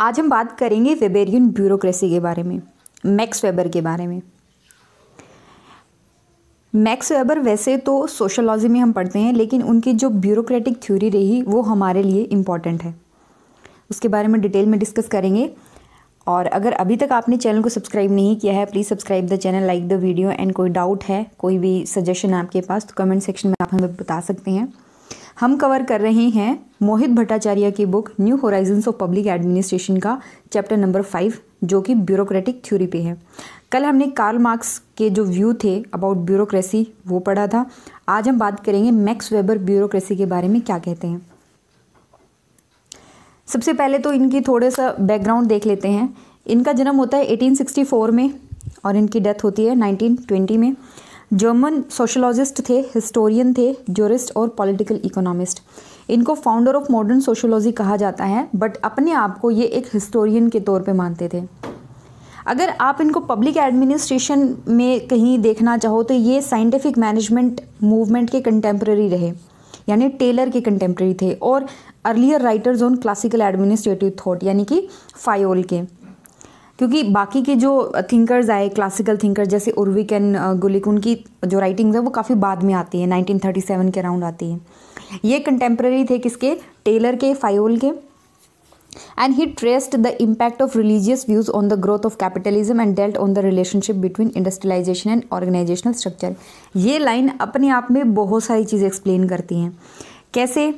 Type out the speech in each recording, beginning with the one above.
आज हम बात करेंगे वेबेरियन ब्यूरोक्रेसी के बारे में, मैक्स वेबर के बारे में। मैक्स वेबर वैसे तो सोशोलॉजी में हम पढ़ते हैं, लेकिन उनकी जो ब्यूरोक्रेटिक थ्योरी रही वो हमारे लिए इम्पॉर्टेंट है। उसके बारे में डिटेल में डिस्कस करेंगे। और अगर अभी तक आपने चैनल को सब्सक्राइब नहीं किया है, please subscribe the channel, like the video. And कोई डाउट है, कोई भी सजेशन आपके पास, तो कमेंट सेक्शन में आप हमें बता सकते हैं। हम कवर कर रहे हैं मोहित भट्टाचार्य की book new Horizons of public administration का चैप्टर नंबर 5, जो कि ब्यूरोक्रेटिक थ्योरी पे है। कल हमने कार्ल मार्क्स के जो व्यू थे अबाउट ब्यूरोक्रेसी वो पढ़ा था। आज हम बात करेंगे मैक्स वेबर ब्यूरोक्रेसी के बारे में क्या कहते हैं। सबसे पहले तो इनकी थोड़े सा बैकग्राउंड देख लेते हैं। इनका जन्म होता है 1864 में और इनकी डेथ होती है 1920 में। जर्मन सोशोलॉजिस्ट थे, हिस्टोरियन थे, ज्यूरिस्ट और पॉलिटिकल इकोनॉमिस्ट। इनको फाउंडर ऑफ मॉडर्न सोशोलॉजी कहा जाता है, बट अपने आप को ये एक हिस्टोरियन के तौर पे मानते थे। अगर आप इनको पब्लिक एडमिनिस्ट्रेशन में कहीं देखना चाहो तो ये साइंटिफिक मैनेजमेंट मूवमेंट के कंटेम्प्रेरी रहे, यानी टेलर के कंटेम्प्रेरी थे, और earlier writers on classical administrative thought यानी कि फायोल के। क्योंकि बाकी के जो थिंकर्स आए, क्लासिकल थिंकर जैसे उर्विक एंड गुलिक, उनकी जो राइटिंग्स है वो काफ़ी बाद में आती है, 1937 के अराउंड आती है। ये कंटेम्प्रेरी थे किसके? टेलर के, फायोल के। And he traced the impact of religious views on the growth of capitalism and dealt on the relationship between industrialisation and organisational structure. ये लाइन अपने आप में बहुत सारी चीज़ें एक्सप्लेन करती हैं। कैसे?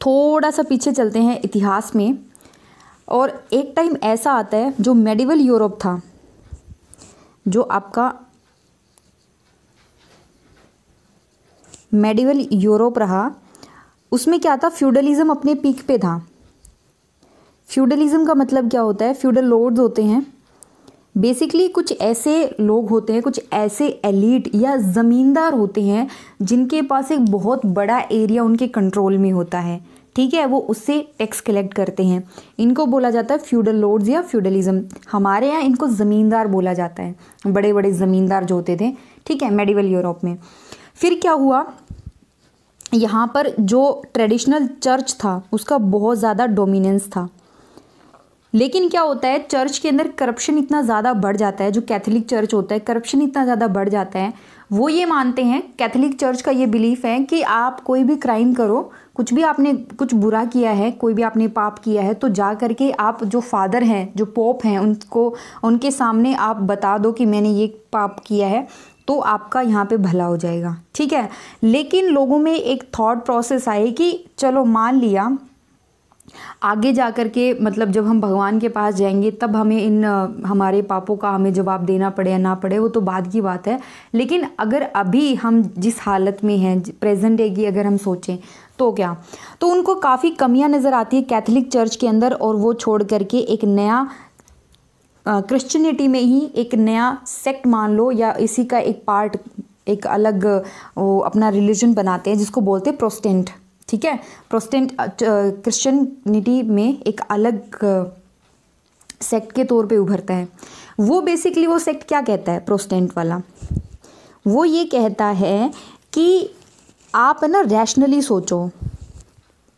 थोड़ा सा पीछे चलते हैं इतिहास में, और एक टाइम ऐसा आता है जो मेडिवल यूरोप था, जो आपका मेडिवल यूरोप रहा, उसमें क्या था? फ्यूडलिज्म अपने पीक पे था। फ्यूडलिज्म का मतलब क्या होता है? फ्यूडल लॉर्ड्स होते हैं बेसिकली, कुछ ऐसे लोग होते हैं, कुछ ऐसे एलीट या ज़मींदार होते हैं जिनके पास एक बहुत बड़ा एरिया उनके कंट्रोल में होता है, ठीक है। वो उससे टैक्स कलेक्ट करते हैं। इनको बोला जाता है फ्यूडल लॉर्ड्स या फ्यूडलिज्म। हमारे यहाँ इनको ज़मींदार बोला जाता है, बड़े बड़े ज़मींदार जो होते थे, ठीक है, मेडिवल यूरोप में। फिर क्या हुआ? यहाँ पर जो ट्रेडिशनल चर्च था उसका बहुत ज़्यादा डोमिनेंस था। लेकिन क्या होता है, चर्च के अंदर करप्शन इतना ज़्यादा बढ़ जाता है, जो कैथोलिक चर्च होता है, करप्शन इतना ज़्यादा बढ़ जाता है। वो ये मानते हैं, कैथोलिक चर्च का ये बिलीफ है कि आप कोई भी क्राइम करो, कुछ भी आपने कुछ बुरा किया है, कोई भी आपने पाप किया है, तो जा करके आप जो फादर हैं, जो पोप हैं, उनके सामने आप बता दो कि मैंने ये पाप किया है, तो आपका यहाँ पे भला हो जाएगा, ठीक है। लेकिन लोगों में एक थॉट प्रोसेस आई कि चलो मान लिया, आगे जा कर के मतलब जब हम भगवान के पास जाएंगे तब हमें इन हमारे पापों का हमें जवाब देना पड़े या ना पड़े, वो तो बाद की बात है। लेकिन अगर अभी हम जिस हालत में हैं, प्रेजेंट डे की अगर हम सोचें तो क्या, तो उनको काफ़ी कमियां नज़र आती है कैथोलिक चर्च के अंदर, और वो छोड़ करके एक नया क्रिश्चियनिटी में ही एक नया सेक्ट मान लो, या इसी का एक पार्ट, एक अलग वो अपना रिलीजन बनाते हैं जिसको बोलते हैं प्रोटेस्टेंट, ठीक है। प्रोटेस्टेंट क्रिश्चियनिटी में एक अलग सेक्ट के तौर पे उभरता है। वो बेसिकली वो सेक्ट क्या कहता है, प्रोटेस्टेंट वाला, वो ये कहता है कि आप है ना रैशनली सोचो,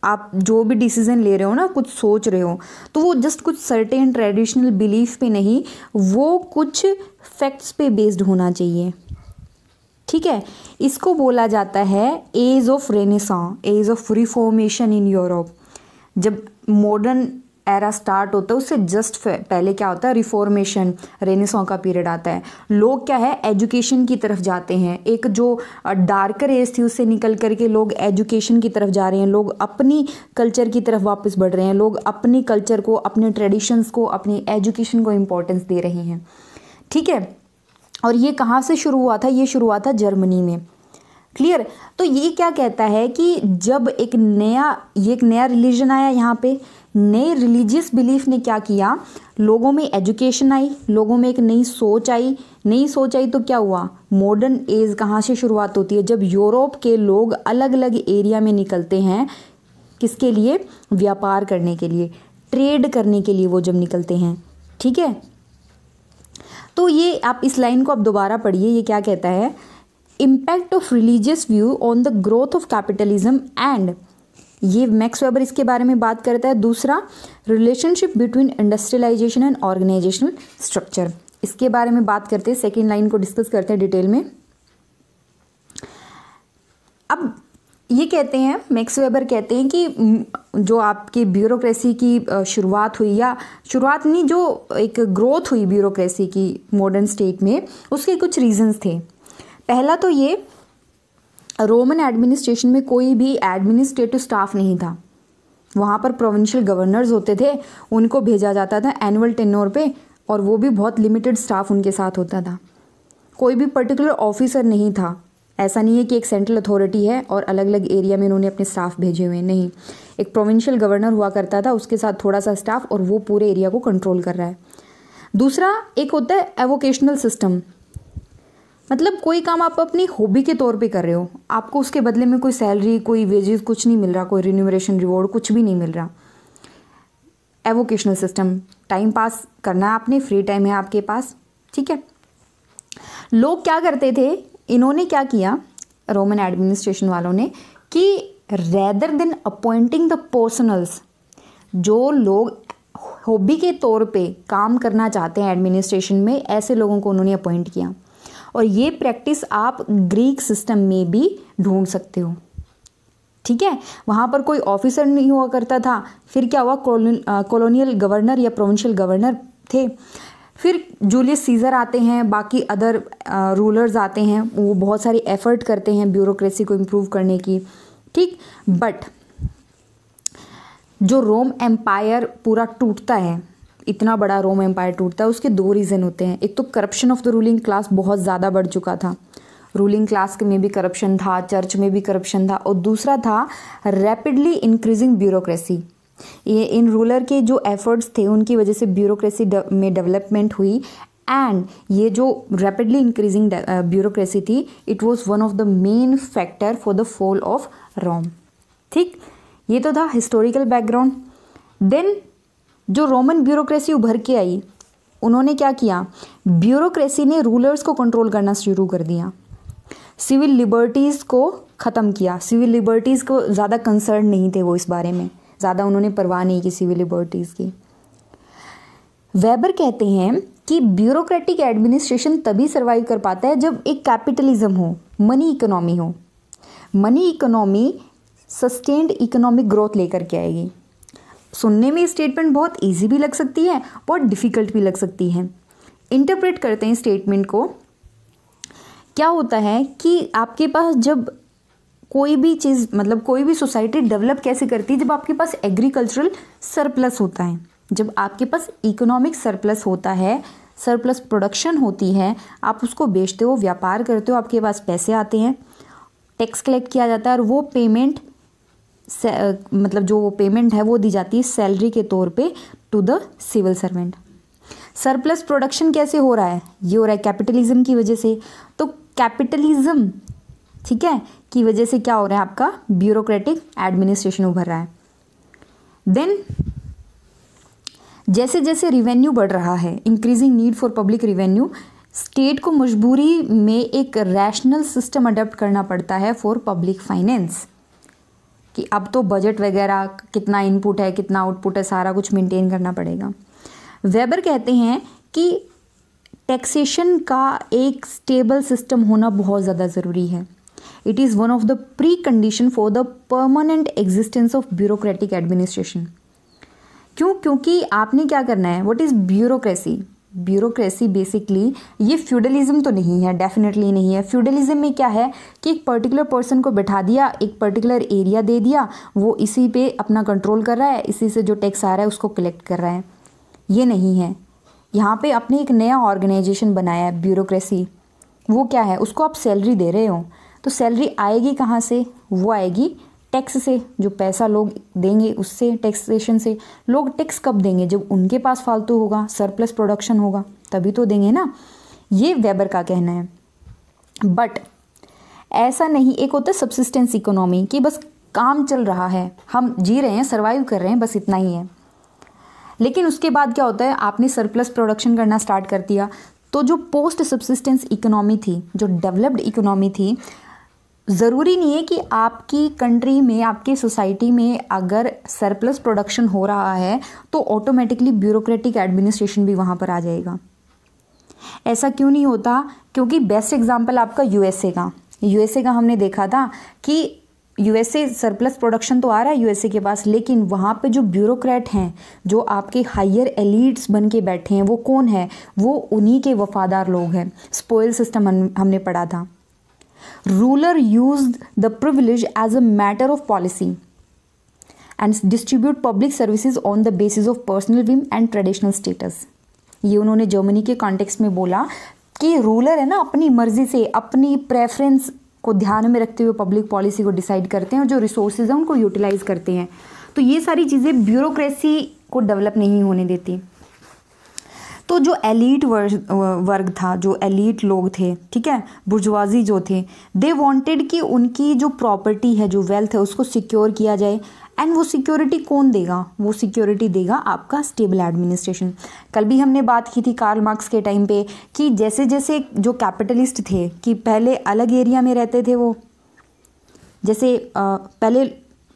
आप जो भी डिसीजन ले रहे हो ना, कुछ सोच रहे हो, तो वो जस्ट कुछ सर्टेन ट्रेडिशनल बिलीफ पे नहीं, वो कुछ फैक्ट्स पे बेस्ड होना चाहिए, ठीक है। इसको बोला जाता है age of Renaissance, age of Reformation in Europe. जब मॉडर्न एरा स्टार्ट होता है उससे जस्ट पहले क्या होता है? रिफॉर्मेशन, रेनेसां का पीरियड आता है। लोग क्या है, एजुकेशन की तरफ जाते हैं। एक जो डार्कर एज थी उससे निकल करके लोग एजुकेशन की तरफ जा रहे हैं, लोग अपनी कल्चर की तरफ वापस बढ़ रहे हैं, लोग अपनी कल्चर को, अपने ट्रेडिशंस को, अपनी एजुकेशन को इम्पोर्टेंस दे रहे हैं, ठीक है। और ये कहाँ से शुरू हुआ था? ये शुरू हुआ था जर्मनी में, क्लियर। तो ये क्या कहता है कि जब एक नया रिलीजन आया यहाँ पे, नए रिलीजियस बिलीफ ने क्या किया, लोगों में एजुकेशन आई, लोगों में एक नई सोच आई। नई सोच आई तो क्या हुआ? मॉडर्न एज कहाँ से शुरुआत होती है? जब यूरोप के लोग अलग अलग एरिया में निकलते हैं, किसके लिए? व्यापार करने के लिए, ट्रेड करने के लिए वो जब निकलते हैं, ठीक है। तो ये आप इस लाइन को आप दोबारा पढ़िए, ये क्या कहता है? Impact of religious view on the growth of capitalism and ये मैक्स वेबर इसके बारे में बात करता है। दूसरा, relationship between industrialisation and organisational structure, इसके बारे में बात करते हैं। सेकेंड लाइन को डिस्कस करते हैं डिटेल में। अब ये कहते हैं, मैक्स वेबर कहते हैं कि जो आपकी ब्यूरोक्रेसी की शुरुआत हुई, या शुरुआत नहीं, जो एक ग्रोथ हुई ब्यूरोक्रेसी की मॉडर्न स्टेट में, उसके कुछ रीजंस थे। पहला तो ये, रोमन एडमिनिस्ट्रेशन में कोई भी एडमिनिस्ट्रेटिव स्टाफ नहीं था। वहाँ पर प्रोविंशियल गवर्नर्स होते थे, उनको भेजा जाता था एनुअल टेन्योर पे, और वो भी बहुत लिमिटेड स्टाफ उनके साथ होता था। कोई भी पर्टिकुलर ऑफिसर नहीं था। ऐसा नहीं है कि एक सेंट्रल अथॉरिटी है और अलग अलग एरिया में उन्होंने अपने स्टाफ भेजे हुए, नहीं। एक प्रोविंशियल गवर्नर हुआ करता था, उसके साथ थोड़ा सा स्टाफ, और वो पूरे एरिया को कंट्रोल कर रहा है। दूसरा, एक होता है एवोकेशनल सिस्टम, मतलब कोई काम आप अपनी हॉबी के तौर पे कर रहे हो, आपको उसके बदले में कोई सैलरी, कोई वेजेस कुछ नहीं मिल रहा, कोई रिन्यूमरेशन, रिवॉर्ड कुछ भी नहीं मिल रहा। एवोकेशनल सिस्टम, टाइम पास करना है आपने, फ्री टाइम है आपके पास, ठीक है। लोग क्या करते थे, इन्होंने क्या किया, रोमन एडमिनिस्ट्रेशन वालों ने, कि rather than appointing the personals, जो लोग हॉबी के तौर पे काम करना चाहते हैं एडमिनिस्ट्रेशन में, ऐसे लोगों को उन्होंने अपॉइंट किया। और ये प्रैक्टिस आप ग्रीक सिस्टम में भी ढूंढ सकते हो, ठीक है। वहाँ पर कोई ऑफिसर नहीं हुआ करता था, फिर क्या हुआ, कॉलोनियल गवर्नर या प्रोविंशियल गवर्नर थे। फिर जूलियस सीजर आते हैं, बाकी अदर रूलर्स आते हैं, वो बहुत सारी एफर्ट करते हैं ब्यूरोक्रेसी को इम्प्रूव करने की, ठीक। बट जो रोम एम्पायर पूरा टूटता है, इतना बड़ा रोम एम्पायर टूटता है, उसके दो रीज़न होते हैं। एक तो corruption of the ruling class बहुत ज़्यादा बढ़ चुका था, रूलिंग क्लास में भी करप्शन था, चर्च में भी करप्शन था। और दूसरा था रैपिडली इंक्रीजिंग ब्यूरोक्रेसी। ये इन रूलर के जो एफर्ट्स थे, उनकी वजह से ब्यूरोक्रेसी में डेवलपमेंट हुई, एंड ये जो रैपिडली इंक्रीजिंग ब्यूरोक्रेसी थी, it was one of the main factor for the fall of Rome, ठीक। ये तो था हिस्टोरिकल बैकग्राउंड। देन जो रोमन ब्यूरोक्रेसी उभर के आई, उन्होंने क्या किया, ब्यूरोक्रेसी ने रूलर्स को कंट्रोल करना शुरू कर दिया, सिविल लिबर्टीज़ को ख़त्म किया। सिविल लिबर्टीज़ को ज़्यादा कंसर्न नहीं थे वो, इस बारे में ज़्यादा उन्होंने परवाह नहीं की सिविल लिबर्टीज़ की। वेबर कहते हैं कि ब्यूरोक्रेटिक एडमिनिस्ट्रेशन तभी सर्वाइव कर पाता है जब एक कैपिटलिज्म हो, मनी इकोनॉमी हो। Money economy sustained economic growth लेकर के आएगी। सुनने में स्टेटमेंट बहुत इजी भी लग सकती है, बहुत डिफ़िकल्ट भी लग सकती है। इंटरप्रेट करते हैं स्टेटमेंट को। क्या होता है कि आपके पास जब कोई भी चीज़, मतलब कोई भी सोसाइटी डेवलप कैसे करती है, जब आपके पास एग्रीकल्चरल सरप्लस होता है, जब आपके पास इकोनॉमिक सरप्लस होता है, सरप्लस प्रोडक्शन होती है, आप उसको बेचते हो, व्यापार करते हो, आपके पास पैसे आते हैं, टैक्स कलेक्ट किया जाता है, और वो पेमेंट मतलब जो पेमेंट है वो दी जाती है सैलरी के तौर पे to the civil servant. Surplus production कैसे हो रहा है, ये हो रहा है कैपिटलिज्म की वजह से। तो कैपिटलिज्म, ठीक है, की वजह से क्या हो रहा है, आपका ब्यूरोक्रेटिक एडमिनिस्ट्रेशन उभर रहा है। देन जैसे जैसे रिवेन्यू बढ़ रहा है, increasing need for public revenue, state को मजबूरी में एक रैशनल सिस्टम अडॉप्ट करना पड़ता है फॉर पब्लिक फाइनेंस, कि अब तो बजट वगैरह, कितना इनपुट है, कितना आउटपुट है, सारा कुछ मेंटेन करना पड़ेगा। वेबर कहते हैं कि टैक्सेशन का एक स्टेबल सिस्टम होना बहुत ज़्यादा ज़रूरी है। It is one of the pre condition for the permanent existence of bureaucratic administration. क्यों? क्योंकि आपने क्या करना है, what is bureaucracy? Bureaucracy basically ये फ्यूडलिज्म तो नहीं है, डेफिनेटली नहीं है। फ्यूडलिज्म में क्या है कि एक पर्टिकुलर पर्सन को बैठा दिया, एक पर्टिकुलर एरिया दे दिया, वो इसी पे अपना कंट्रोल कर रहा है, इसी से जो टैक्स आ रहा है उसको कलेक्ट कर रहा है। ये नहीं है। यहाँ पे आपने एक नया ऑर्गेनाइजेशन बनाया है, ब्यूरोक्रेसी। वो क्या है, उसको आप सैलरी दे रहे हो, तो सैलरी आएगी कहाँ से? वो आएगी टैक्स से, जो पैसा लोग देंगे उससे, टैक्सेशन से। लोग टैक्स कब देंगे? जब उनके पास फालतू होगा, सरप्लस प्रोडक्शन होगा, तभी तो देंगे ना। ये वेबर का कहना है। बट ऐसा नहीं, एक होता है सब्सिस्टेंस इकोनॉमी, कि बस काम चल रहा है, हम जी रहे हैं, सर्वाइव कर रहे हैं, बस इतना ही है। लेकिन उसके बाद क्या होता है, आपने सरप्लस प्रोडक्शन करना स्टार्ट कर दिया, तो जो पोस्ट सब्सिस्टेंस इकोनॉमी थी, जो डेवलप्ड इकोनॉमी थी, ज़रूरी नहीं है कि आपकी कंट्री में, आपकी सोसाइटी में अगर सरप्लस प्रोडक्शन हो रहा है तो ऑटोमेटिकली ब्यूरोक्रेटिक एडमिनिस्ट्रेशन भी वहाँ पर आ जाएगा। ऐसा क्यों नहीं होता? क्योंकि बेस्ट एग्जांपल आपका यूएसए का हमने देखा था कि यूएसए सरप्लस प्रोडक्शन तो आ रहा है यूएसए के पास, लेकिन वहाँ पे जो ब्यूरोक्रेट हैं, जो आपके हायर एलिट्स बन के बैठे हैं, वो कौन है? वो उन्हीं के वफादार लोग हैं। स्पॉइल सिस्टम हमने पढ़ा था। Ruler used the privilege as a matter of policy and distribute public services on the basis of personal whim and traditional status. ये उन्होंने जर्मनी के कॉन्टेक्स्ट में बोला कि रूलर है ना, अपनी मर्जी से, अपनी प्रेफरेंस को ध्यान में रखते हुए पब्लिक पॉलिसी को डिसाइड करते हैं और जो रिसोर्सेज हैं उनको यूटिलाइज करते हैं। तो ये सारी चीज़ें ब्यूरोक्रेसी को डेवलप नहीं होने देती। तो जो एलीट वर्ग था, जो एलीट लोग थे, ठीक है, बुर्जुआजी जो थे, दे वांटेड कि उनकी जो प्रॉपर्टी है, जो वेल्थ है, उसको सिक्योर किया जाए। एंड वो सिक्योरिटी कौन देगा? वो सिक्योरिटी देगा आपका स्टेबल एडमिनिस्ट्रेशन। कल भी हमने बात की थी कार्ल मार्क्स के टाइम पे कि जैसे जैसे जो कैपिटलिस्ट थे कि पहले अलग एरिया में रहते थे, वो जैसे पहले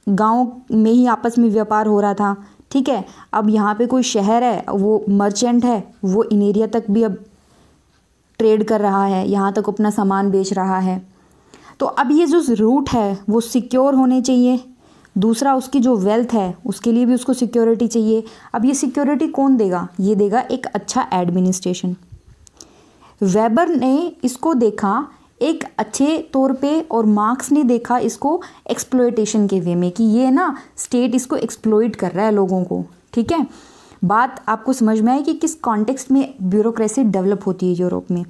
गांव में ही आपस में व्यापार हो रहा था, ठीक है, अब यहाँ पे कोई शहर है, वो मर्चेंट है, वो इन एरिया तक भी अब ट्रेड कर रहा है, यहाँ तक अपना सामान बेच रहा है। तो अब ये जो रूट है वो सिक्योर होने चाहिए। दूसरा, उसकी जो वेल्थ है उसके लिए भी उसको सिक्योरिटी चाहिए। अब ये सिक्योरिटी कौन देगा? ये देगा एक अच्छा एडमिनिस्ट्रेशन। वेबर ने इसको देखा एक अच्छे तौर पे और मार्क्स ने देखा इसको एक्सप्लॉयटेशन के वे में कि ये ना स्टेट इसको एक्सप्लॉइट कर रहा है लोगों को, ठीक है। बात आपको समझ में आए कि किस कॉन्टेक्स्ट में ब्यूरोक्रेसी डेवलप होती है यूरोप में।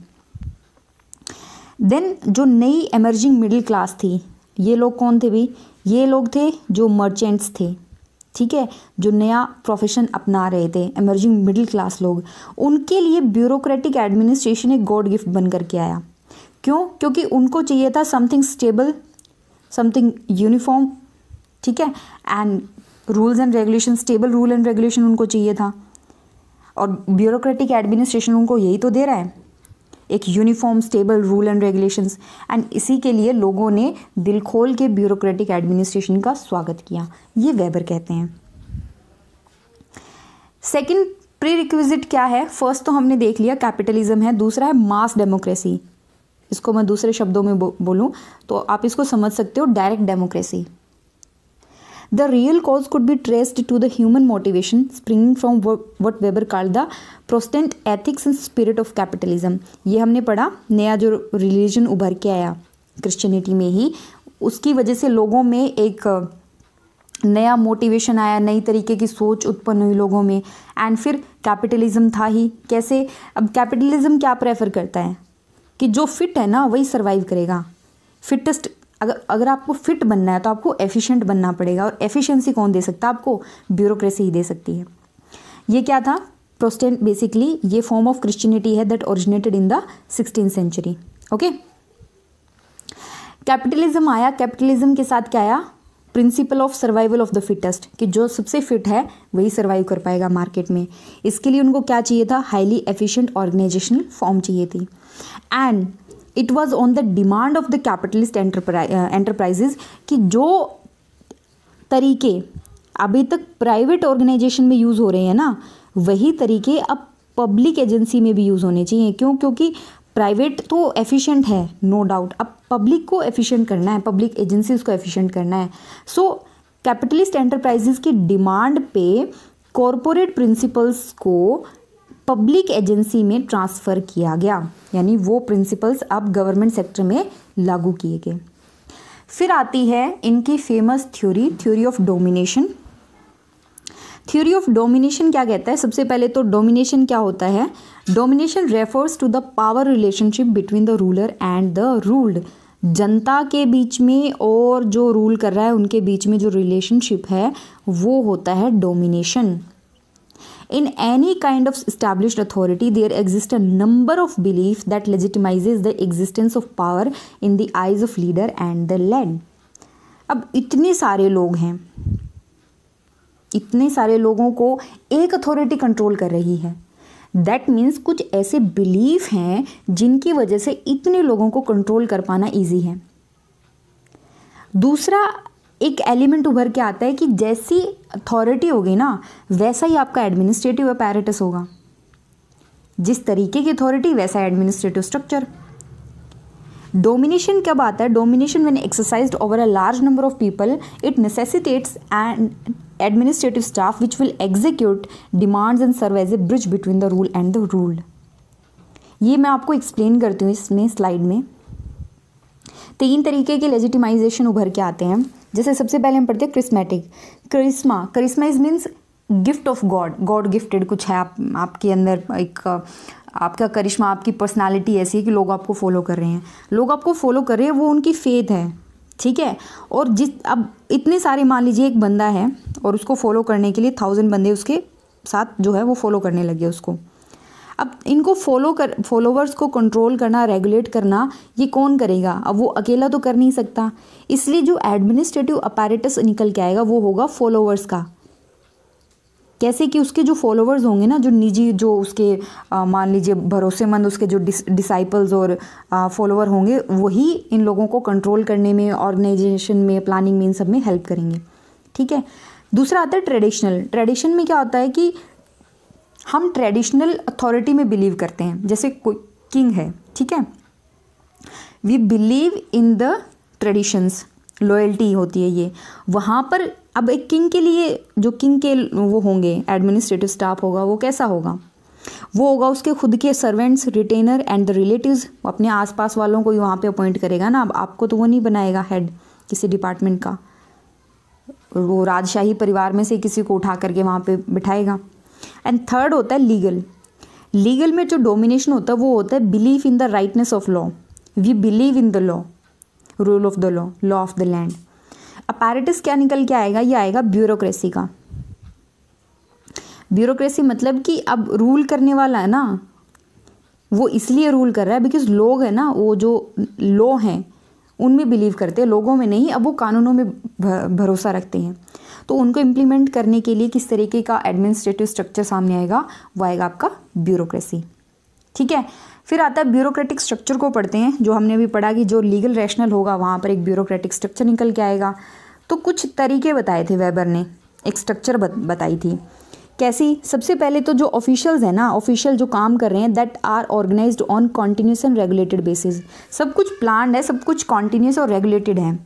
देन जो नई एमर्जिंग मिडिल क्लास थी, ये लोग कौन थे भी? ये लोग थे जो मर्चेंट्स थे, ठीक है, जो नया प्रोफेशन अपना रहे थे, एमर्जिंग मिडिल क्लास लोग। उनके लिए ब्यूरोक्रेटिक एडमिनिस्ट्रेशन एक गॉड गिफ्ट बन करके आया। क्यों? क्योंकि उनको चाहिए था समथिंग स्टेबल, समथिंग यूनिफॉर्म, ठीक है, and rules and regulation, stable rule and regulation उनको चाहिए था। और ब्यूरोक्रेटिक एडमिनिस्ट्रेशन उनको यही तो दे रहा है, एक uniform stable rule and regulations. And इसी के लिए लोगों ने दिल खोल के ब्यूरोक्रेटिक एडमिनिस्ट्रेशन का स्वागत किया। ये वेबर कहते हैं। सेकंड प्री रिक्विजिट क्या है? फर्स्ट तो हमने देख लिया कैपिटलिज्म है, दूसरा है मास डेमोक्रेसी। इसको मैं दूसरे शब्दों में बोलूं तो आप इसको समझ सकते हो, direct democracy. The real cause could be traced to the human motivation springing from what Weber called the Protestant ethics and spirit of capitalism। ये हमने पढ़ा, नया जो रिलीजन उभर के आया क्रिश्चियनिटी में ही, उसकी वजह से लोगों में एक नया मोटिवेशन आया, नई तरीके की सोच उत्पन्न हुई लोगों में। एंड फिर कैपिटलिज्म था ही। कैसे? अब कैपिटलिज्म क्या प्रेफर करता है कि जो फिट है ना वही सर्वाइव करेगा। फिटेस्ट, अगर आपको फिट बनना है तो आपको एफिशिएंट बनना पड़ेगा, और एफिशिएंसी कौन दे सकता है आपको? ब्यूरोक्रेसी ही दे सकती है। ये क्या था? प्रोटेस्टेंट, बेसिकली ये फॉर्म ऑफ क्रिश्चियनिटी है that originated in the 16th century. Okay, capitalism आया। कैपिटलिज्म के साथ क्या आया? Principle of survival of the fittest, कि जो सबसे फिट है वही सर्वाइव कर पाएगा मार्केट में। इसके लिए उनको क्या चाहिए था? हाईली एफिशिएंट ऑर्गेनाइजेशनल फॉर्म चाहिए थी। And it was on the demand of the capitalist enterprises कि जो तरीके अभी तक प्राइवेट ऑर्गेनाइजेशन में यूज़ हो रहे हैं ना, वही तरीके अब पब्लिक एजेंसी में भी यूज़ होने चाहिए। क्यों? क्योंकि प्राइवेट तो एफिशिएंट है, नो डाउट, अब पब्लिक को एफिशिएंट करना है, पब्लिक एजेंसीज को एफिशिएंट करना है। सो कैपिटलिस्ट एंटरप्राइजेज की डिमांड पे कॉरपोरेट प्रिंसिपल्स को पब्लिक एजेंसी में ट्रांसफ़र किया गया, यानी वो प्रिंसिपल्स अब गवर्नमेंट सेक्टर में लागू किए गए। फिर आती है इनकी famous theory of domination. Theory of domination क्या कहता है? सबसे पहले तो डोमिनेशन क्या होता है? Domination refers to the power relationship between the ruler and the ruled. जनता के बीच में और जो रूल कर रहा है उनके बीच में जो रिलेशनशिप है वो होता है domination. In any kind of established authority, there exists a number of beliefs that legitimizes the existence of power in the eyes of leader and the led। अब इतने सारे लोग हैं, इतने सारे लोगों को एक अथॉरिटी कंट्रोल कर रही है। दैट मीन्स कुछ ऐसे बिलीफ हैं जिनकी वजह से इतने लोगों को कंट्रोल कर पाना ईजी है। दूसरा एक एलिमेंट उभर के आता है कि जैसी अथॉरिटी होगी ना, वैसा ही आपका एडमिनिस्ट्रेटिव अपैरेटस होगा। जिस तरीके की अथॉरिटी वैसा एडमिनिस्ट्रेटिव स्ट्रक्चर। डोमिनेशन कब आता है? Domination when exercised over a large number of people it necessitates an administrative staff which will execute demands and serve as a bridge between the rule and the ruled. ये मैं आपको explain करती हूँ इसमें slide में। 3 तरीके के legitimisation उभर के आते हैं। जैसे सबसे पहले हम पढ़ते हैं charismatic. Charisma is means gift of God, God gifted कुछ है आपके अंदर, एक आपका करिश्मा, आपकी पर्सनालिटी ऐसी है कि लोग आपको फॉलो कर रहे हैं। लोग आपको फॉलो कर रहे हैं, वो उनकी फेथ है, ठीक है। और अब इतने सारे, मान लीजिए एक बंदा है और उसको फॉलो करने के लिए 1000 बंदे उसके साथ जो है वो फॉलो करने लगे उसको। अब इनको फॉलोवर्स को कंट्रोल करना, रेगुलेट करना, ये कौन करेगा? अब वो अकेला तो कर नहीं सकता, इसलिए जो एडमिनिस्ट्रेटिव अपैरेटस निकल के आएगा वो होगा फॉलोवर्स का। कैसे कि उसके जो फॉलोवर्स होंगे ना, जो निजी, जो उसके मान लीजिए भरोसेमंद उसके जो डिसाइपल्स और फॉलोवर होंगे, वही इन लोगों को कंट्रोल करने में, ऑर्गेनाइजेशन में, प्लानिंग में, इन सब में हेल्प करेंगे, ठीक है। दूसरा आता है ट्रेडिशनल। ट्रेडिशन में क्या होता है कि हम ट्रेडिशनल अथॉरिटी में बिलीव करते हैं। जैसे कोई किंग है, ठीक है, we believe in the traditions, loyalty होती है ये वहाँ पर। अब एक किंग के लिए, जो किंग के वो होंगे एडमिनिस्ट्रेटिव स्टाफ होगा, वो कैसा होगा? वो होगा उसके खुद के servants, retainer and the relatives. अपने आसपास वालों को ही वहाँ पे अपॉइंट करेगा ना। अब आपको तो वो नहीं बनाएगा हेड किसी डिपार्टमेंट का, वो राजशाही परिवार में से किसी को उठा करके वहाँ पे बिठाएगा। एंड थर्ड होता है लीगल। लीगल में जो डोमिनेशन होता है वो होता है belief in the rightness of law. We believe in the law, rule of the law of the land. Apparatus क्या निकल के आएगा? ये आएगा ब्यूरोक्रेसी का। ब्यूरोक्रेसी मतलब कि अब रूल करने वाला है ना, वो इसलिए रूल कर रहा है बिकॉज लोग है ना, वो जो लॉ हैं उनमें बिलीव करते हैं, लोगों में नहीं। अब वो कानूनों में भरोसा रखते हैं, तो उनको इम्प्लीमेंट करने के लिए किस तरीके का एडमिनिस्ट्रेटिव स्ट्रक्चर सामने आएगा? वो आएगा आपका ब्यूरोक्रेसी, ठीक है। फिर आता है ब्यूरोक्रेटिक स्ट्रक्चर को पढ़ते हैं, जो हमने अभी पढ़ा कि जो लीगल रैशनल होगा वहाँ पर एक ब्यूरोक्रेटिक स्ट्रक्चर निकल के आएगा। तो कुछ तरीके बताए थे वेबर ने, एक स्ट्रक्चर बताई थी। कैसी? सबसे पहले तो जो ऑफिशियल्स हैं ना, ऑफिशियल जो काम कर रहे हैं, that are organised on continuous and regulated basis. सब कुछ प्लान्ड है, सब कुछ कॉन्टिन्यूस और रेगुलेटेड है।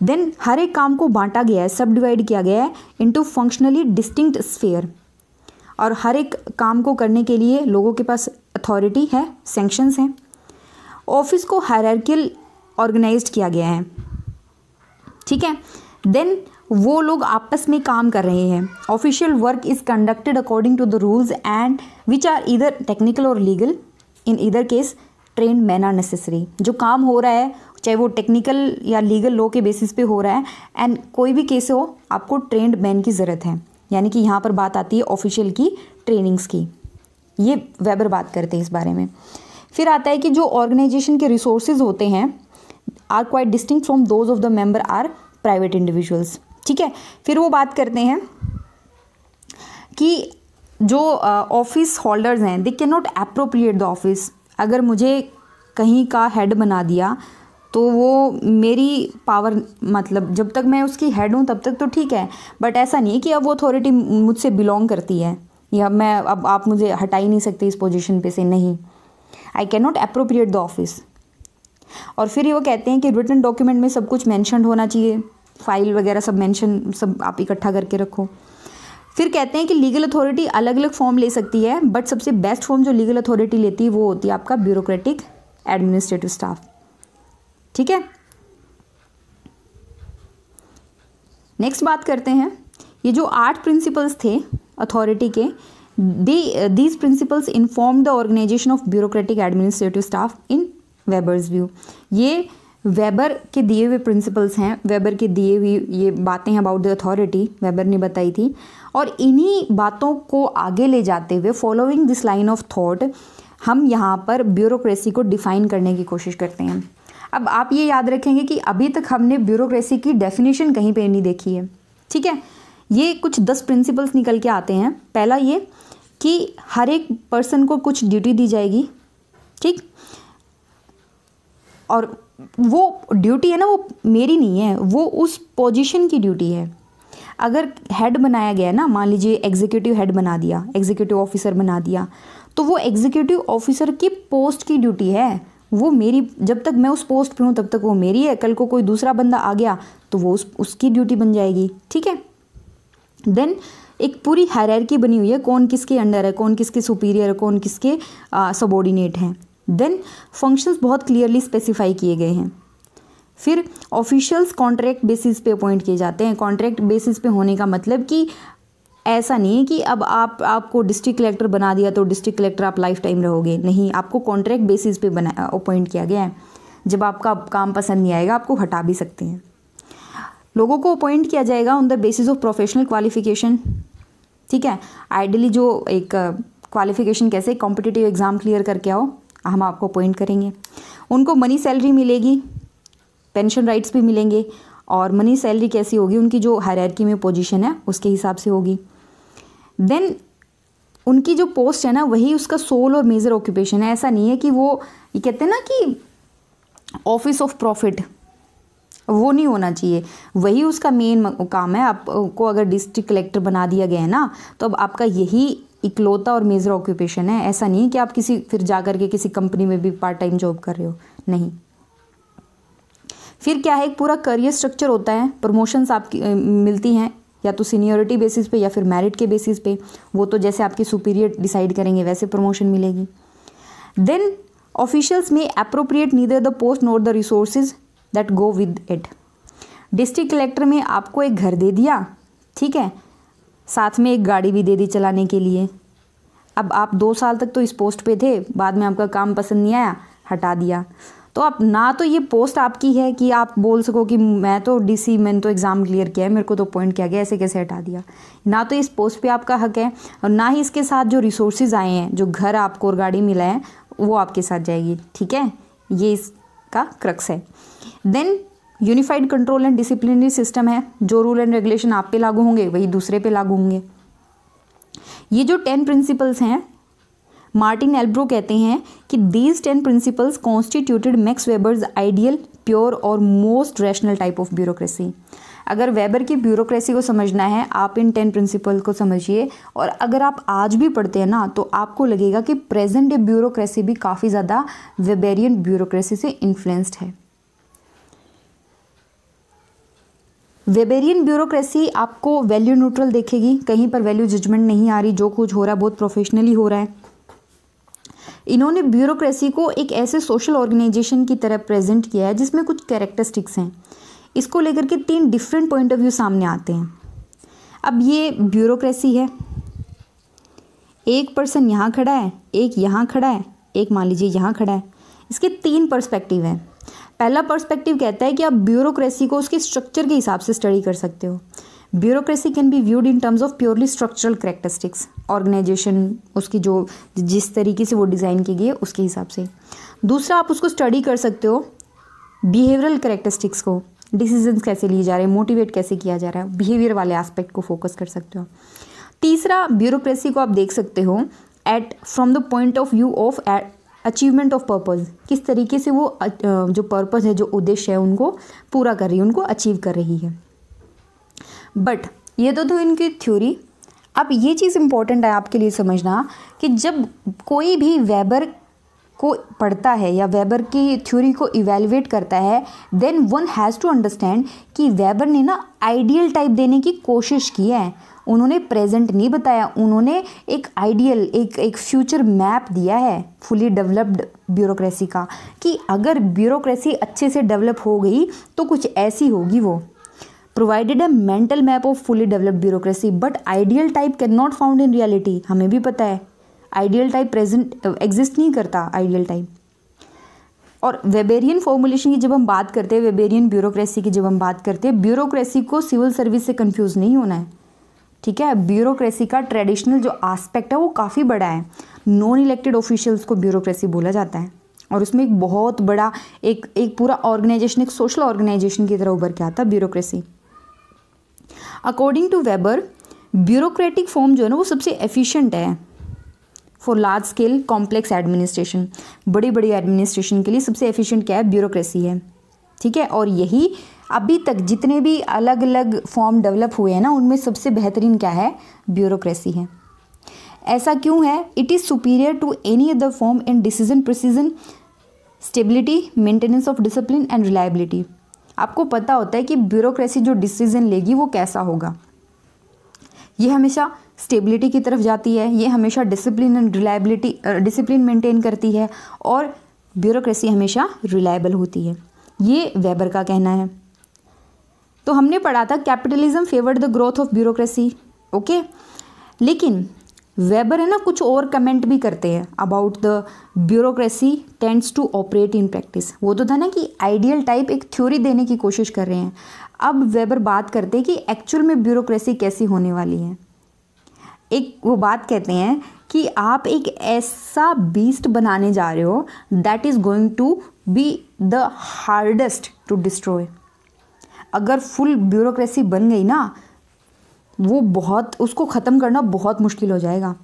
देन हर एक काम को बांटा गया है, सब डिवाइड किया गया है इनटू फंक्शनली डिस्टिंक्ट स्फीयर। और हर एक काम को करने के लिए लोगों के पास अथॉरिटी है, सैंक्शंस हैं। ऑफिस को हायरार्कियल ऑर्गेनाइज्ड किया गया है, ठीक है। देन वो लोग आपस में काम कर रहे हैं। Official work is conducted according to the rules and which are either technical or legal. In either case trained men are necessary. जो काम हो रहा है, चाहे वो टेक्निकल या लीगल लॉ के बेसिस पे हो रहा है, एंड कोई भी केस हो, आपको ट्रेंड मैन की ज़रूरत है। यानी कि यहाँ पर बात आती है ऑफिशियल की ट्रेनिंग्स की। ये वेबर बात करते हैं इस बारे में। फिर आता है कि जो ऑर्गेनाइजेशन के रिसोर्सेज होते हैं are quite distinct from those of the member are private individuals, ठीक है। फिर वो बात करते हैं कि जो ऑफिस होल्डर्स हैं, they can not appropriate the office. अगर मुझे कहीं का हेड बना दिया तो वो मेरी पावर, मतलब जब तक मैं उसकी हेड हूँ तब तक तो ठीक है, बट ऐसा नहीं है कि अब वो अथॉरिटी मुझसे बिलोंग करती है या मैं, अब आप मुझे हटा ही नहीं सकते इस पोजीशन पे से, नहीं। I can not appropriate the office. और फिर वो कहते हैं कि रिटन डॉक्यूमेंट में सब कुछ मेंशन होना चाहिए, फाइल वगैरह सब मेंशन, सब आप इकट्ठा करके रखो। फिर कहते हैं कि लीगल अथॉरिटी अलग अलग फॉर्म ले सकती है, बट सबसे बेस्ट फॉर्म जो लीगल अथॉरिटी लेती है वो होती है आपका ब्यूरोक्रेटिक एडमिनिस्ट्रेटिव स्टाफ, ठीक है। नेक्स्ट बात करते हैं, ये जो 8 प्रिंसिपल्स थे अथॉरिटी के, these principles inform the organisation of bureaucratic administrative staff in Weber's view. ये वेबर के दिए हुए प्रिंसिपल्स हैं, वेबर के दिए हुई ये बातें हैं अबाउट द अथॉरिटी, वेबर ने बताई थी। और इन्हीं बातों को आगे ले जाते हुए, following this line of thought, हम यहाँ पर ब्यूरोक्रेसी को डिफाइन करने की कोशिश करते हैं। अब आप ये याद रखेंगे कि अभी तक हमने ब्यूरोक्रेसी की डेफिनेशन कहीं पे नहीं देखी है, ठीक है। ये कुछ 10 प्रिंसिपल्स निकल के आते हैं। पहला ये कि हर एक पर्सन को कुछ ड्यूटी दी जाएगी, ठीक, और वो ड्यूटी है ना, वो मेरी नहीं है, वो उस पोजीशन की ड्यूटी है। अगर हेड बनाया गया ना, मान लीजिए एग्जीक्यूटिव हेड बना दिया, एग्जीक्यूटिव ऑफिसर बना दिया, तो वो एग्जीक्यूटिव ऑफिसर की पोस्ट की ड्यूटी है, वो मेरी, जब तक मैं उस पोस्ट पे हूँ तब तक वो मेरी है। कल को कोई दूसरा बंदा आ गया तो वो उसकी ड्यूटी बन जाएगी, ठीक है। देन एक पूरी हायरार्की बनी हुई है, कौन किसके अंडर है, कौन किसके सुपीरियर है, कौन किसके सबॉर्डिनेट हैं। देन फंक्शंस बहुत क्लियरली स्पेसिफाई किए गए हैं। फिर ऑफिशियल्स कॉन्ट्रैक्ट बेसिस पे अपॉइंट किए जाते हैं। कॉन्ट्रैक्ट बेसिस पे होने का मतलब कि ऐसा नहीं है कि अब आपको डिस्ट्रिक्ट कलेक्टर बना दिया तो डिस्ट्रिक्ट कलेक्टर आप लाइफ टाइम रहोगे, नहीं, आपको कॉन्ट्रैक्ट बेसिस पे बना अपॉइंट किया गया है। जब आपका काम पसंद नहीं आएगा आपको हटा भी सकते हैं। लोगों को अपॉइंट किया जाएगा on the basis of professional qualification, ठीक है। आइडियली जो एक क्वालिफिकेशन कैसे, कॉम्पिटिटिव एग्जाम क्लियर करके आओ, हम आपको अपॉइंट करेंगे। उनको मनी सैलरी मिलेगी, पेंशन राइट्स भी मिलेंगे, और मनी सैलरी कैसी होगी, उनकी जो हायरार्की में पोजीशन है उसके हिसाब से होगी। देन उनकी जो पोस्ट है ना, वही उसका सोल और मेजर ऑक्यूपेशन है। ऐसा नहीं है कि वो, ये कहते हैं ना कि ऑफिस ऑफ प्रॉफिट, वो नहीं होना चाहिए, वही उसका मेन काम है। आपको अगर डिस्ट्रिक्ट कलेक्टर बना दिया गया है ना, तो अब आपका यही इकलौता और मेजर ऑक्यूपेशन है। ऐसा नहीं है कि आप किसी फिर जा करके किसी कंपनी में भी पार्ट टाइम जॉब कर रहे हो, नहीं। फिर क्या है, एक पूरा करियर स्ट्रक्चर होता है। प्रमोशंस आपकी मिलती हैं या तो सीनियरिटी बेसिस पे या फिर मेरिट के बेसिस पे, वो तो जैसे आपके सुपीरियर डिसाइड करेंगे वैसे प्रमोशन मिलेगी। देन ऑफिशियल्स में appropriate neither the post nor the resources that go with it. District collector में आपको एक घर दे दिया, ठीक है, साथ में एक गाड़ी भी दे दी चलाने के लिए। अब आप 2 साल तक तो इस पोस्ट पे थे, बाद में आपका काम पसंद नहीं आया, हटा दिया, तो आप ना तो ये पोस्ट आपकी है कि आप बोल सको कि मैं तो डीसी, मैंने तो एग्ज़ाम क्लियर किया है, मेरे को तो अपॉइंट किया गया, ऐसे कैसे हटा दिया। ना तो इस पोस्ट पे आपका हक है, और ना ही इसके साथ जो रिसोर्सेज आए हैं, जो घर आपको और गाड़ी मिला है, वो आपके साथ जाएगी, ठीक है। ये इसका क्रक्स है। Then unified control and disciplinary system है। जो रूल एंड रेगुलेशन आप पे लागू होंगे वही दूसरे पे लागू होंगे। ये जो 10 प्रिंसिपल्स हैं, मार्टिन एल्ब्रो कहते हैं कि these 10 principles constituted Max Weber's ideal, pure और most rational type of bureaucracy. अगर वेबर की ब्यूरोक्रेसी को समझना है, आप इन 10 प्रिंसिपल को समझिए, और अगर आप आज भी पढ़ते हैं ना, तो आपको लगेगा कि प्रेजेंट डे ब्यूरोक्रेसी भी काफ़ी ज़्यादा वेबेरियन ब्यूरोक्रेसी से इन्फ्लुएंस्ड है। वेबेरियन ब्यूरोक्रेसी आपको वैल्यू न्यूट्रल देखेगी, कहीं पर वैल्यू जजमेंट नहीं आ रही, जो कुछ हो रहा है बहुत प्रोफेशनली हो रहा है। इन्होंने ब्यूरोक्रेसी को एक ऐसे सोशल ऑर्गेनाइजेशन की तरह प्रेजेंट किया है जिसमें कुछ कैरेक्टरिस्टिक्स हैं। इसको लेकर के 3 डिफरेंट पॉइंट ऑफ व्यू सामने आते हैं। अब ये ब्यूरोक्रेसी है, एक पर्सन यहाँ खड़ा है, एक यहाँ खड़ा है, एक मान लीजिए यहाँ खड़ा है। इसके 3 पर्सपेक्टिव हैं। पहला पर्सपेक्टिव कहता है कि आप ब्यूरोक्रेसी को उसके स्ट्रक्चर के हिसाब से स्टडी कर सकते हो। Bureaucracy can be viewed in terms of purely structural characteristics, organisation उसकी जो जिस तरीके से वो डिज़ाइन की गई है उसके हिसाब से। दूसरा, आप उसको स्टडी कर सकते हो बिहेवियरल कैरेक्टरिस्टिक्स को, डिसीजंस कैसे लिए जा रहे हैं, मोटिवेट कैसे किया जा रहा है, बिहेवियर वाले एस्पेक्ट को फोकस कर सकते हो। तीसरा, ब्यूरोक्रेसी को आप देख सकते हो at from the point of view of achievement of purpose, किस तरीके से वो जो पर्पज़ है, जो उद्देश्य है, उनको पूरा कर रही है, उनको अचीव कर रही है। बट ये तो इनकी थ्योरी। अब ये चीज़ इंपॉर्टेंट है आपके लिए समझना कि जब कोई भी वेबर को पढ़ता है या वेबर की थ्योरी को इवेलुएट करता है, then one has to understand कि वेबर ने ना आइडियल टाइप देने की कोशिश की है। उन्होंने प्रेजेंट नहीं बताया, उन्होंने एक आइडियल, एक फ्यूचर मैप दिया है फुली डेवलप्ड ब्यूरोक्रेसी का, कि अगर ब्यूरोक्रेसी अच्छे से डेवलप हो गई तो कुछ ऐसी होगी वो। Provided a mental map of fully developed bureaucracy, but ideal type can not found in reality. हमें भी पता है आइडियल टाइप प्रेजेंट एग्जिस्ट नहीं करता, आइडियल टाइप। और वेबेरियन फॉर्मुलेशन की जब हम बात करते हैं, वेबेरियन ब्यूरोक्रेसी की जब हम बात करते हैं, ब्यूरोक्रेसी को सिविल सर्विस से कंफ्यूज नहीं होना है, ठीक है। ब्यूरोक्रेसी का ट्रेडिशनल जो एस्पेक्ट है वो काफ़ी बड़ा है। नॉन इलेक्टेड ऑफिशियल्स को ब्यूरोक्रेसी बोला जाता है, और उसमें एक बहुत बड़ा एक पूरा ऑर्गेनाइजेशन, एक सोशल ऑर्गेनाइजेशन की तरह उभर के आता है bureaucracy. According to Weber, bureaucratic form जो है ना वो सबसे एफिशिएंट है for large scale complex administration. बड़ी बड़ी एडमिनिस्ट्रेशन के लिए सबसे एफिशिएंट क्या है? ब्यूरोक्रेसी है। ठीक है। और यही अभी तक जितने भी अलग अलग फॉर्म डेवलप हुए हैं ना, उनमें सबसे बेहतरीन क्या है? ब्यूरोक्रेसी है। ऐसा क्यों है? It is superior to any other form in decision precision, stability, maintenance of discipline and reliability. आपको पता होता है कि ब्यूरोक्रेसी जो डिसीजन लेगी वो कैसा होगा। ये हमेशा स्टेबिलिटी की तरफ जाती है, ये हमेशा discipline and reliability, discipline maintain करती है, और ब्यूरोक्रेसी हमेशा रिलायबल होती है। ये वेबर का कहना है। तो हमने पढ़ा था capitalism favoured the growth of bureaucracy, okay. लेकिन वेबर है ना कुछ और कमेंट भी करते हैं about the bureaucracy tends to operate in practice. वो तो था ना कि आइडियल टाइप एक थ्योरी देने की कोशिश कर रहे हैं। अब वेबर बात करते हैं कि एक्चुअल में ब्यूरोक्रेसी कैसी होने वाली है। एक वो बात कहते हैं कि आप एक ऐसा बीस्ट बनाने जा रहे हो that is going to be the hardest to destroy. अगर फुल ब्यूरोक्रेसी बन गई ना, वो बहुत, उसको ख़त्म करना बहुत मुश्किल हो जाएगा।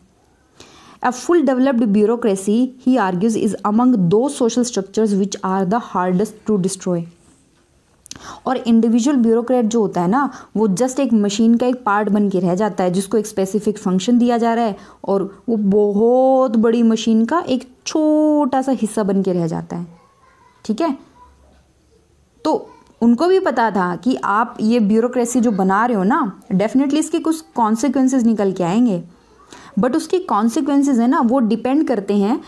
A full developed bureaucracy, he argues, is among those social structures which are the hardest to destroy. और इंडिविजुअल ब्यूरोक्रेट जो होता है ना, वो जस्ट एक मशीन का एक पार्ट बन के रह जाता है, जिसको एक स्पेसिफिक फंक्शन दिया जा रहा है, और वो बहुत बड़ी मशीन का एक छोटा सा हिस्सा बन के रह जाता है, ठीक है। तो उनको भी पता था कि आप ये ब्यूरोक्रेसी जो बना रहे हो ना, डेफिनेटली इसके कुछ कॉन्सिक्वेंसेस निकल के आएंगे, बट उसके कॉन्सिक्वेंसेस है ना वो डिपेंड करते हैं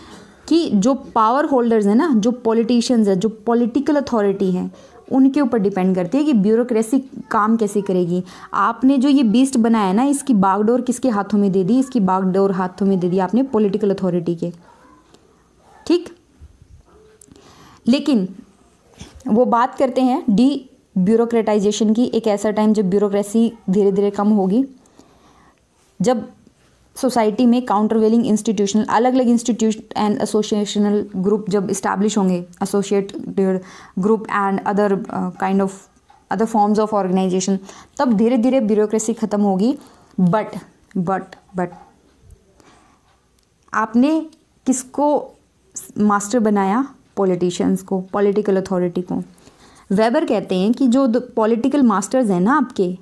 कि जो पावर होल्डर्स हैं ना, जो पॉलिटिशियंस हैं, जो पॉलिटिकल अथॉरिटी हैं, उनके ऊपर डिपेंड करती है कि ब्यूरोक्रेसी काम कैसे करेगी। आपने जो ये बीस्ट बनाया है ना, इसकी बागडोर किसके हाथों में दे दी? इसकी बागडोर हाथों में दे दी आपने पॉलिटिकल अथॉरिटी के, ठीक। लेकिन वो बात करते हैं डी ब्यूरोक्रेटाइजेशन की, एक ऐसा टाइम जब ब्यूरोक्रेसी धीरे धीरे कम होगी, जब सोसाइटी में काउंटरवेलिंग इंस्टीट्यूशनल, अलग अलग इंस्टीट्यूट एंड एसोसिएशनल ग्रुप जब इस्टेब्लिश होंगे, associated group and other kind of other forms of organisation, तब धीरे धीरे ब्यूरोक्रेसी ख़त्म होगी। बट आपने किसको मास्टर बनाया? पॉलिटिशियंस को, पॉलिटिकल अथॉरिटी को। वेबर कहते हैं कि जो पॉलिटिकल मास्टर्स हैं ना आपके,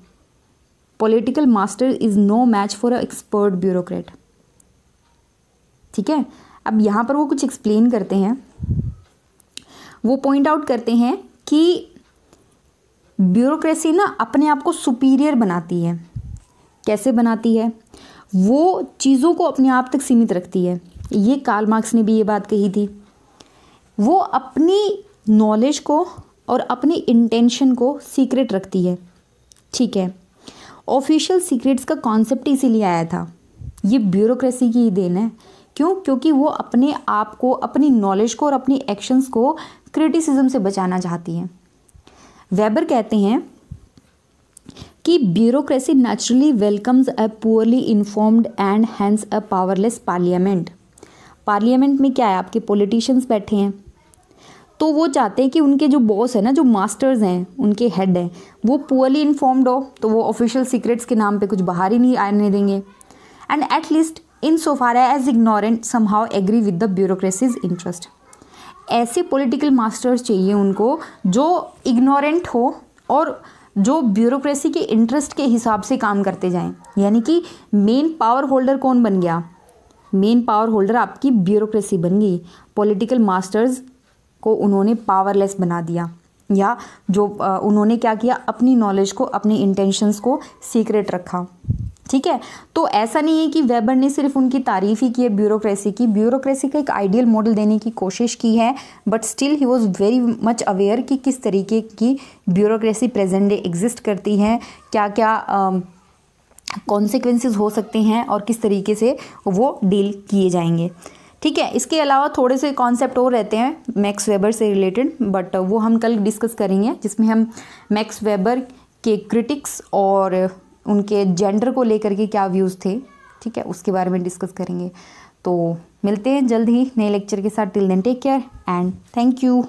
political master is no match for a expert bureaucrat, ठीक है। अब यहाँ पर वो कुछ एक्सप्लेन करते हैं, वो पॉइंट आउट करते हैं कि ब्यूरोक्रेसी ना अपने आप को सुपीरियर बनाती है। कैसे बनाती है? वो चीज़ों को अपने आप तक सीमित रखती है। ये कार्ल मार्क्स ने भी ये बात कही थी। वो अपनी नॉलेज को और अपनी इंटेंशन को सीक्रेट रखती है, ठीक है। ऑफिशियल सीक्रेट्स का कॉन्सेप्ट इसीलिए आया था, ये ब्यूरोक्रेसी की ही देन है। क्यों? क्योंकि वो अपने आप को, अपनी नॉलेज को और अपनी एक्शंस को क्रिटिसिज्म से बचाना चाहती है। वेबर कहते हैं कि bureaucracy naturally welcomes a poorly informed and hence a powerless parliament. Parliament में क्या है? आपके पॉलिटिशियंस बैठे हैं, तो वो चाहते हैं कि उनके जो बॉस है ना, जो मास्टर्स हैं, उनके हेड हैं, वो पुअरली इन्फॉर्म्ड हो, तो वो ऑफिशियल सीक्रेट्स के नाम पे कुछ बाहर ही नहीं आने देंगे। And at least in so far as ignorant somehow agree with the bureaucracy's interest. ऐसे पॉलिटिकल मास्टर्स चाहिए उनको जो इग्नोरेंट हो और जो ब्यूरोक्रेसी के इंटरेस्ट के हिसाब से काम करते जाएं। यानी कि मेन पावर होल्डर कौन बन गया? मेन पावर होल्डर आपकी ब्यूरोक्रेसी बन गई। पॉलिटिकल मास्टर्स को उन्होंने पावरलेस बना दिया, या जो उन्होंने क्या किया, अपनी नॉलेज को, अपनी इंटेंशंस को सीक्रेट रखा, ठीक है। तो ऐसा नहीं है कि वेबर ने सिर्फ उनकी तारीफ ही की है ब्यूरोक्रेसी की। ब्यूरोक्रेसी का एक आइडियल मॉडल देने की कोशिश की है, but still he was very much aware कि किस तरीके की ब्यूरोक्रेसी प्रेजेंट डे एग्जिस्ट करती है, क्या क्या कॉन्सिक्वेंसेस हो सकते हैं और किस तरीके से वो डील किए जाएंगे, ठीक है। इसके अलावा थोड़े से कॉन्सेप्ट और रहते हैं मैक्स वेबर से रिलेटेड, बट वो हम कल डिस्कस करेंगे, जिसमें हम मैक्स वेबर के क्रिटिक्स और उनके जेंडर को लेकर के क्या व्यूज़ थे, ठीक है, उसके बारे में डिस्कस करेंगे। तो मिलते हैं जल्द ही नए लेक्चर के साथ। Till then take care and thank you.